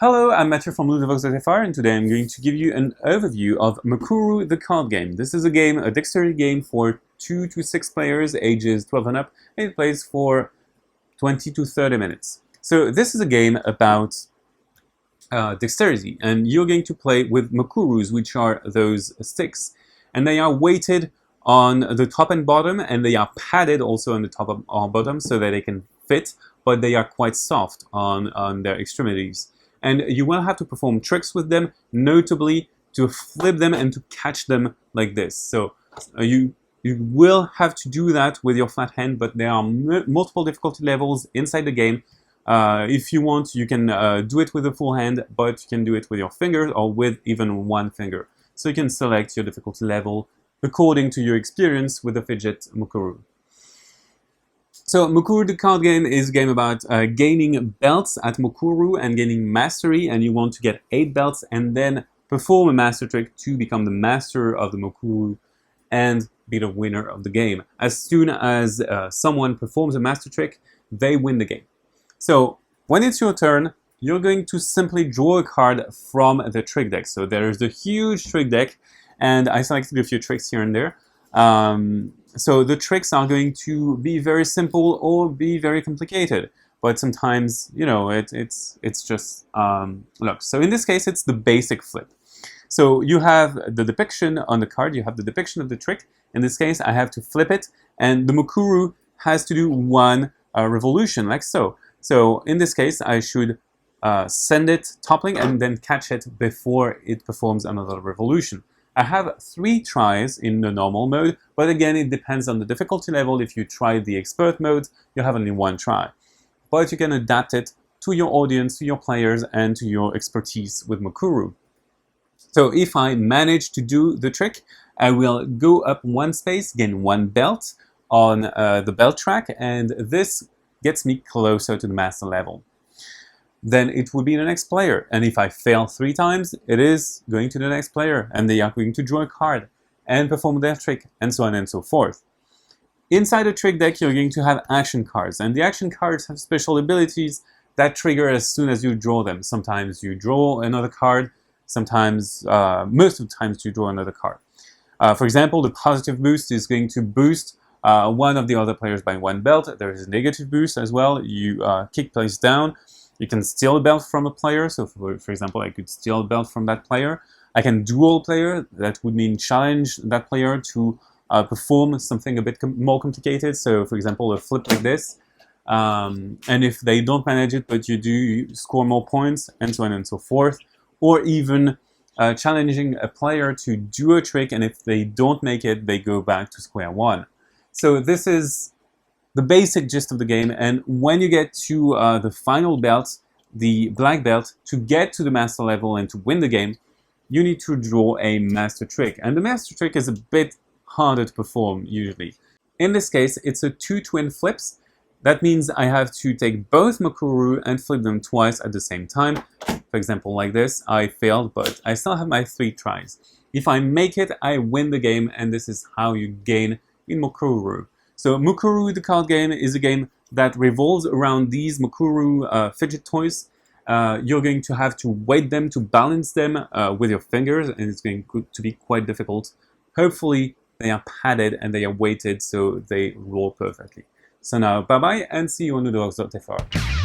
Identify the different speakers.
Speaker 1: Hello, I'm Mathieu from Ludo-Chrono, and today I'm going to give you an overview of Mokuru, the card game. This is a dexterity game for 2 to 6 players, ages 12 and up, and it plays for 20 to 30 minutes. So this is a game about dexterity, and you're going to play with Mokurus, which are those sticks, and they are weighted on the top and bottom, and they are padded also on the top and bottom so that they can fit, but they are quite soft on their extremities. And you will have to perform tricks with them, notably to flip them and to catch them like this. So you will have to do that with your flat hand, but there are multiple difficulty levels inside the game. If you want, you can do it with a full hand, but you can do it with your fingers or with even one finger. So you can select your difficulty level according to your experience with the fidget Mokuru. So Mokuru, the card game, is a game about gaining belts at Mokuru and gaining mastery, and you want to get 8 belts and then perform a master trick to become the master of the Mokuru and be the winner of the game. As soon as someone performs a master trick, they win the game. So when it's your turn, you're going to simply draw a card from the trick deck. So there's the huge trick deck, and I selected a few tricks here and there. So the tricks are going to be very simple or be very complicated, but sometimes, you know, it's just look. So in this case, it's the basic flip. So you have the depiction on the card, you have the depiction of the trick. In this case, I have to flip it, and the Mokuru has to do one revolution, like so. So in this case, I should send it toppling and then catch it before it performs another revolution. I have 3 tries in the normal mode, but again, it depends on the difficulty level. If you try the expert mode, you have only 1 try. But you can adapt it to your audience, to your players, and to your expertise with Mokuru. So if I manage to do the trick, I will go up 1 space, gain 1 belt on the belt track, and this gets me closer to the master level. Then it would be the next player. And if I fail 3 times, it is going to the next player, and they are going to draw a card and perform their trick, and so on and so forth. Inside the trick deck, you're going to have action cards, and the action cards have special abilities that trigger as soon as you draw them. Sometimes you draw another card, sometimes, most of the times you draw another card. For example, the positive boost is going to boost one of the other players by 1 belt. There is a negative boost as well. You kick players down. You can steal a belt from a player, so for example, I could steal a belt from that player. I can duel player, that would mean challenge that player to perform something a bit more complicated, so for example, a flip like this. And if they don't manage it, but you do, you score more points, and so on and so forth. Or even challenging a player to do a trick, and if they don't make it, they go back to square 1. So this is the basic gist of the game, and when you get to the final belt, the black belt, to get to the master level and to win the game, you need to draw a master trick. And the master trick is a bit harder to perform, usually. In this case, it's a 2 twin flips. That means I have to take both Mokuru and flip them twice at the same time. For example, like this, I failed, but I still have my 3 tries. If I make it, I win the game, and this is how you gain in Mokuru. So Mokuru, the card game, is a game that revolves around these Mokuru fidget toys. You're going to have to weight them, to balance them with your fingers, and it's going to be quite difficult. Hopefully, they are padded and they are weighted so they roll perfectly. So now, bye-bye, and see you on Ludo-Chrono.